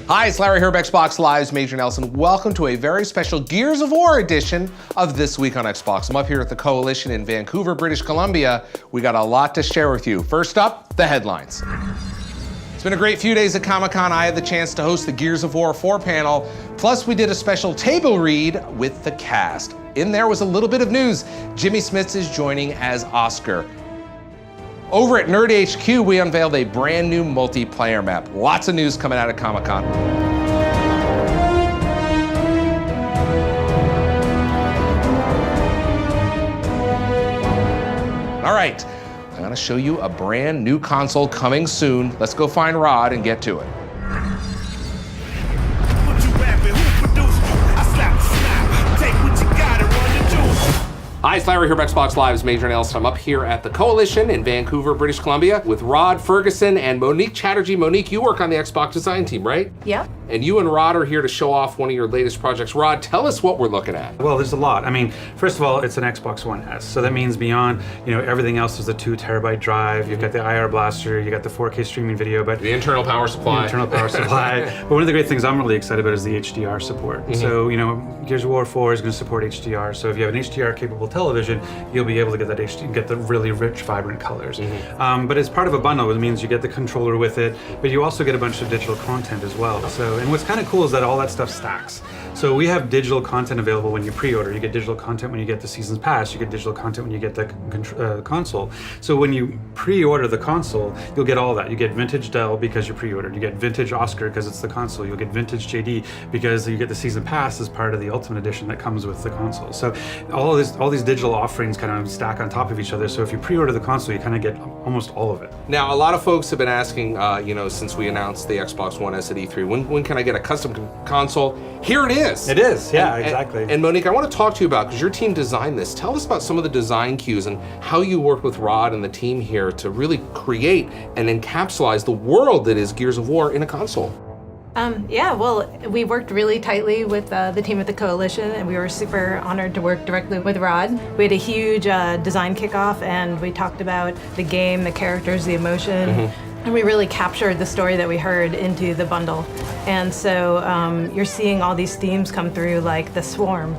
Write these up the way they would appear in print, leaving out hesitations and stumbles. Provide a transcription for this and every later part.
Hi, it's Larry here of Xbox Live's Major Nelson. Welcome to a very special Gears of War edition of This Week on Xbox. I'm up here at the Coalition in Vancouver, British Columbia. We got a lot to share with you. First up, the headlines. It's been a great few days at Comic-Con. I had the chance to host the Gears of War 4 panel. Plus, we did a special table read with the cast. In there was a little bit of news. Jimmy Smits is joining as Oscar. Over at Nerd HQ, we unveiled a brand new multiplayer map. Lots of news coming out of Comic-Con. All right, I'm gonna show you a brand new console coming soon. Let's go find Rod and get to it. Hi, it's Larry here of Xbox Live's Major Nelson. I'm up here at the Coalition in Vancouver, British Columbia with Rod Ferguson and Monique Chatterjee. Monique, you work on the Xbox design team, right? Yep. And you and Rod are here to show off one of your latest projects. Rod, tell us what we're looking at. Well, there's a lot. I mean, first of all, it's an Xbox One S. So that means beyond, everything else is a 2 terabyte drive. You've got the IR blaster, you got the 4K streaming video, but The internal power supply. But one of the great things I'm really excited about is the HDR support. So, Gears of War 4 is going to support HDR. So if you have an HDR capable television, you'll be able to get that get the really rich, vibrant colors. But as part of a bundle, it means you get the controller with it, but you also get a bunch of digital content as well. So, and what's kind of cool is that all that stuff stacks. So we have digital content available when you pre-order. You get digital content when you get the season's pass. You get digital content when you get the console. So when you pre-order the console, you'll get all that. You get vintage Dell because you pre-ordered. You get vintage Oscar because it's the console. You'll get vintage JD because you get the season pass as part of the Ultimate Edition that comes with the console. So all these digital offerings kind of stack on top of each other. So if you pre-order the console, you kind of get almost all of it. Now, a lot of folks have been asking, since we announced the Xbox One S at E3, when can I get a custom console? Here it is. It is, yeah, exactly. And Monique, I want to talk to you about, because your team designed this. Tell us about some of the design cues and how you work with Rod and the team here to really create and encapsulize the world that is Gears of War in a console. We worked really tightly with the team at the Coalition, and we were super honored to work directly with Rod. We had a huge design kickoff, and we talked about the game, the characters, the emotion, and we really captured the story that we heard into the bundle. And so you're seeing all these themes come through, like the swarm.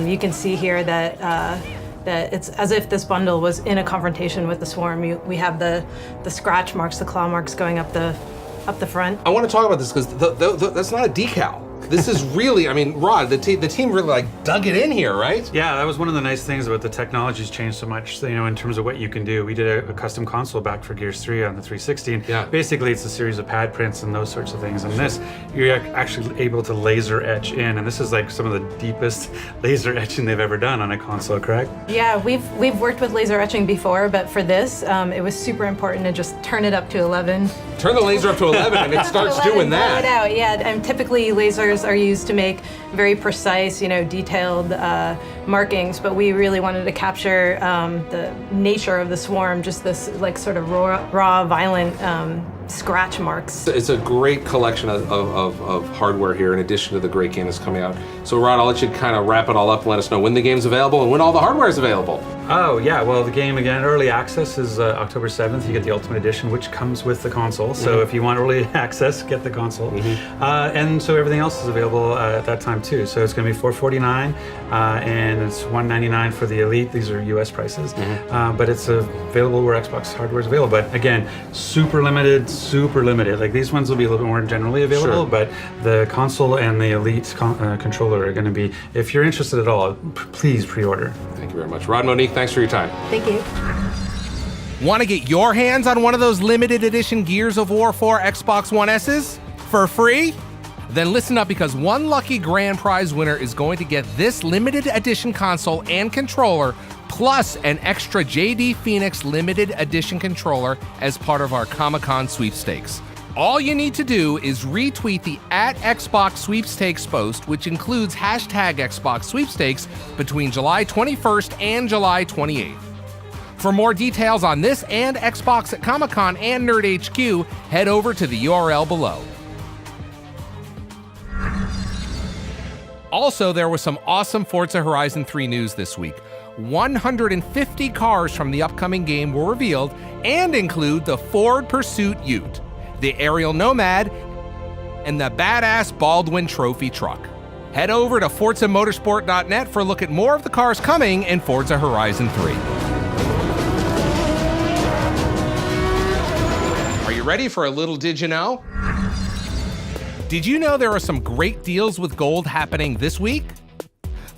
You can see here that it's as if this bundle was in a confrontation with the swarm. We have the scratch marks, the claw marks going up the front. I want to talk about this because that's not a decal. This is really, Rod, the team really dug it in here, right? Yeah, that was one of the nice things about the technology's changed so much, in terms of what you can do. We did a custom console back for Gears 3 on the 360. And basically, it's a series of pad prints and those sorts of things. And this, you're actually able to laser etch in. And this is like some of the deepest laser etching they've ever done on a console, correct? Yeah, we've worked with laser etching before, but for this, it was super important to just turn it up to 11. Turn the laser up to 11 and it starts doing that. Blow it out, yeah. And typically lasers are used to make very precise, detailed markings, but we really wanted to capture the nature of the swarm, just this sort of raw, violent scratch marks. It's a great collection of hardware here in addition to the great game that's coming out. So Rod, I'll let you kind of wrap it all up and let us know when the game's available and when all the hardware is available. Oh yeah, well the game again, early access is October 7th. You get the Ultimate Edition, which comes with the console. So if you want early access, get the console. And so everything else is available at that time too. So it's going to be $449 and it's $199 for the Elite. These are US prices. But it's available where Xbox hardware is available. But again, super limited. Like these ones will be a little bit more generally available, but the console and the Elite controller are going to be, if you're interested at all, please pre-order. Thank you very much. Rod, Monique, thanks for your time. Thank you. Want to get your hands on one of those limited edition Gears of War 4 Xbox One S's for free? Then listen up, because one lucky grand prize winner is going to get this limited edition console and controller plus an extra JD Phoenix limited edition controller as part of our Comic-Con sweepstakes. All you need to do is retweet the @Xbox Sweepstakes post, which includes hashtag Xbox Sweepstakes, between July 21st and July 28th. For more details on this and Xbox at Comic-Con and Nerd HQ, head over to the URL below. Also, there was some awesome Forza Horizon 3 news this week. 150 cars from the upcoming game were revealed and include the Ford Pursuit Ute, the Aerial Nomad, and the badass Baldwin Trophy truck. Head over to ForzaMotorsport.net for a look at more of the cars coming in Forza Horizon 3. Are you ready for a little Did You Know? Did you know there are some great deals with gold happening this week?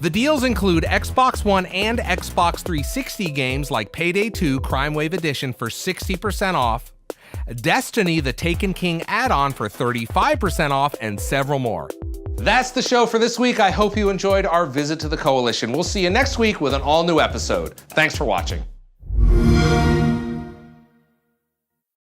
The deals include Xbox One and Xbox 360 games like Payday 2 Crime Wave Edition for 60% off, Destiny the Taken King add-on for 35% off, and several more. That's the show for this week. I hope you enjoyed our visit to the Coalition. We'll see you next week with an all-new episode. Thanks for watching.